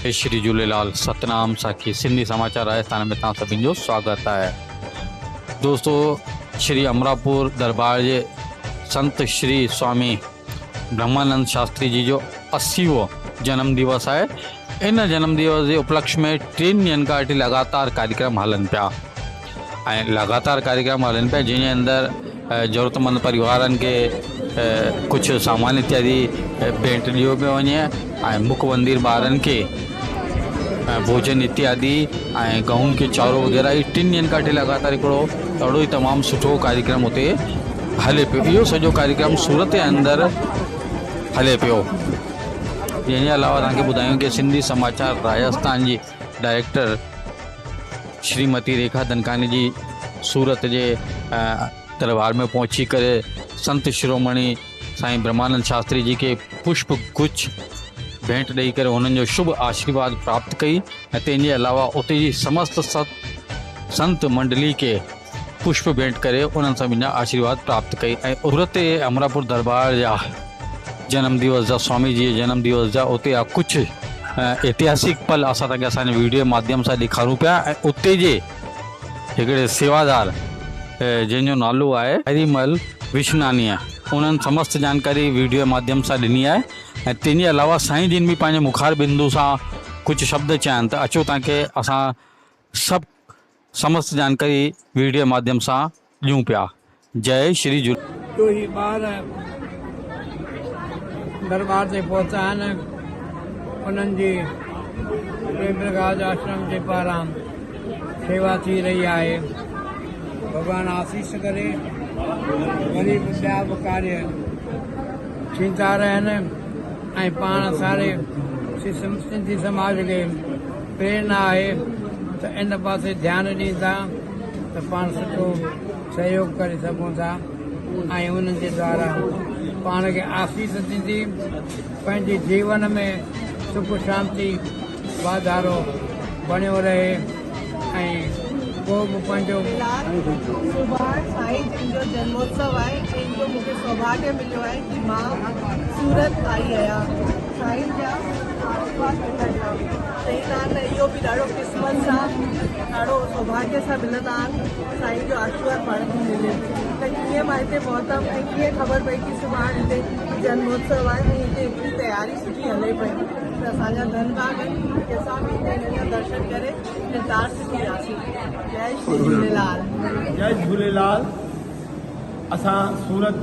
जय श्री झूलेलाल। सतनाम साखी सिंधी समाचार राजस्थान में तव्हां सभिनी जो स्वागत है। दोस्तों, श्री अमरापुर दरबार जे संत श्री स्वामी ब्रह्मानंद शास्त्री जी जो 80वो जन्म दिवस है। इन जन्म दिवस के उपलक्ष्य में 3 ॾींहंनि खां वठी लगातार कार्यक्रम हलन पिया लगातार कार्यक्रम हलन पिया जिन अंदर ज़रूरतमंद परिवारन के कुछ सामान इत्यादि भेंट दियो पियो वञे। मुख मंदिर ॿारनि के भोजन इत्यादि गेहूं के चारो वगैरह 3 ॾींहंनि खां वठी लगातार हिकिड़ो ॾाढो ई तमामु सुठो कार्यक्रम उते हले पियो। इहो सॼो कार्यक्रम सूरत जे अंदरि हले पियो। जंहिंजे अलावा तव्हांखे ॿुधायूं कि सिंधी समाचार राजस्थान जी डायरेक्टर श्रीमती रेखा धनकानी जी सूरत जे दरबार में पहुंची करे संत शिरोमणि साईं ब्रह्मानंद शास्त्री जी के पुष्प गुच्छ भेंट ॾेई करे उन्हनि जो शुभ आशीर्वाद प्राप्त कई। तंहिंजे अलावा उते जी समस्त संत मंडली के पुष्प भेंट करे उन्हनि सभिनी जा आशीर्वाद प्राप्त कई। सूरत अमरापुर दरबार जा जन्म दिवस जा स्वामी जी जन्म दिवस जा उते कुछ ऐतिहासिक पल असां तव्हांखे असांजे वीडियो के माध्यम से ॾेखारूं पिया। उते जे हिकिड़े सेवादार जंहिंजो नालो आहे हरिमल विश्नानी, उन्हनि समस्त जानकारी वीडियो के माध्यम से ॾिनी है। तंहिंजे अलावा साईं जिन भी पंहिंजे मुखार बिंदु सां कुछ शब्द चया आहिनि। त अचो तव्हांखे असां सभु समस्त जानकारी वीडियो के माध्यम से ॾियूं पिया। जय श्री झूले। तो ही ॿार दरबार से पहुचा आहिनि। उन्हनि जी प्रेम प्रकाश आश्रम जे पारां सेवा थी रही आहे। भगवान आशीष करे वरी ॿिया बि कार्य थींदा रहनि ऐं पाण सारे सिंधी समाज के प्रेरणा आहे त इन पासे ध्यानु ॾींदा त पाण सुठो सहयोग करे सघूं था ऐं उन्हनि जे द्वारा पाण खे आशीष ॾींदी। पंहिंजे जीवन में सुख शांति वाधारो बणियो रहे ऐं को बि पंहिंजो सुभाणे साईं जिन जो जन्मोत्सव आहे, जंहिंजो मूंखे सौभाग्य मिलियो आहे कि मां सूरत आई आहियां साईं जा आशीर्वाद वठण लाइ। चईंदा आहिनि त इहो बि ॾाढो क़िस्मत सां ॾाढो सौभाग्य सां मिलंदा आहिनि साईं जो आशीर्वाद पाण खे मिले। त कीअं मां हिते पहुतमि ऐं कीअं ख़बर पई कि सुभाणे हिते जन्मोत्सव आहे ऐं हिते एतिरी तयारी सुठी हले पई। त असांजा धनभाग आहिनि कि असां बि हिते हिन जा दर्शन करे निर्दार थी वियासीं। जय श्री झूलेलाल। जय झूलेलाल। असां सूरत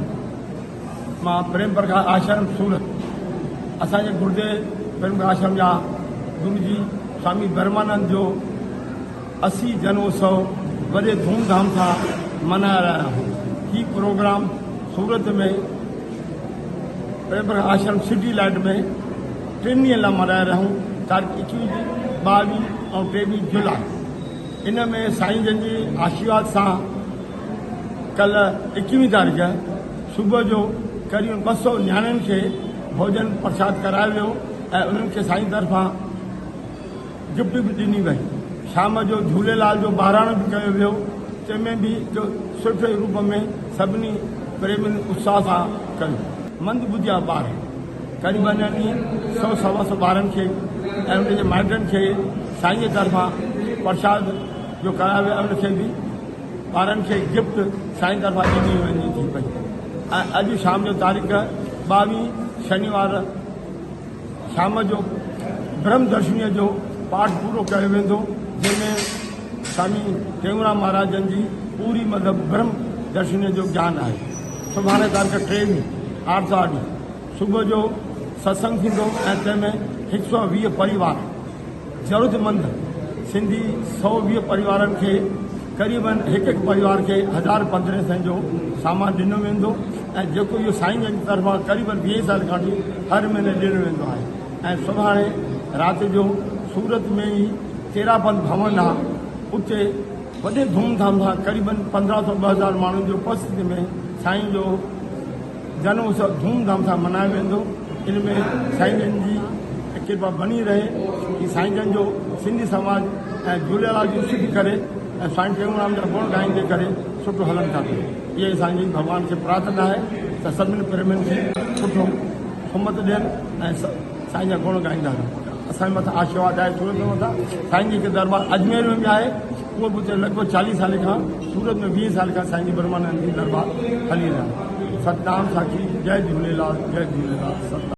मां प्रेम प्रकाश आश्रम सूरत असांजे गुरुदेव प्रेम प्रकाश आश्रम जा गुरु जी स्वामी ब्रह्मानंद जो 80 जन्मोत्सव वॾे धूमधाम सां मनाए रहिया आहियूं। ही प्रोग्राम सूरत में प्रेम प्रकाश आश्रम सिटी लाइट में 3 ॾींहं लाइ मनाए रहिया आहियूं। तारीख़ 21, 22 ऐं 23 जुलाई। इन में साईं जन जी आशीर्वाद सां कल्ह 21 तारीख़ सुबुह जो करीब 200 न्याणियुनि खे भोजन प्रसाद करायो वियो ऐं उन्हनि खे साईं तरफ़ां गिफ्ट बि ॾिनी वई। शाम जो झूलेलाल जो बहिराणो बि कयो वियो, जंहिंमें बि जो सुठे रूप में सभिनी प्रेमियुनि उत्साह सां कयो। मंद ॿुधिया ॿार करीबन 100-125 ॿारनि खे ऐं उनजे माइटनि खे साईं जे तरफ़ां प्रसाद जो करायो वियो। उनखे बि ॿारनि खे गिफ्ट साईं तरफ़ां ॾिनी वञी थी पई। ऐं अॼु शाम जो तारीख़ 22 शनिवार शाम जो ब्रह्म दर्शनीअ जो पाठ पूरो कयो वेंदो, जंहिंमें स्वामी टेऊंराम महाराजनि जी पूरी मतिलबु ब्रह्म दर्शनीअ जो ज्ञान आहे। सुभाणे तारीख़ 23 आर्तवार ॾींहुं सुबुह जो सत्संग थींदो ऐं तंहिंमें 120 परिवार ज़रूरतमंद सिंधी 120 परिवारनि खे क़रीबन हिकु परिवार खे 1015 जो सामान ॾिनो वेंदो ऐं जेको इहो साईं जन जी तरफ़ां क़रीबन 20 साल खां वठी हर महीने ॾिनो वेंदो आहे। ऐं सुभाणे राति जो सूरत में ई तेरापंथ भवन आहे, उते वॾे धूमधाम सां क़रीबन 1500-2000 माण्हुनि जो उपस्थिति में साईं जो जन्म उत्सव धूमधाम सां मनायो वेंदो। इन में साईं जन जी कृपा बनी रहे कि साईं जन जो सिंधी समाज ऐं झूलेलाल जी सिद्ध करे ऐं साईं टेऊंराम जा गुण ॻाईंदे करे सुठो हलनि था पियो। इहा असांजी भॻवान खे प्रार्थना आहे त सभिनी प्रेमियुनि खे सुठो हिमत ॾियनि ऐं साईं जा गुण ॻाईंदा रहनि। असांजे मथां आशीर्वाद आहे सूरत में मथां। साईं जी हिकु दरबार अजमेर में बि आहे, उहो बि लॻभॻि 40 साल खां, सूरत में 20 साल खां साईं जी ब्रह्मानंद जी दरबार हली रहिया। सतनाम साखी, जय झूलेलाल, जय झूलेलाल, सतनाम।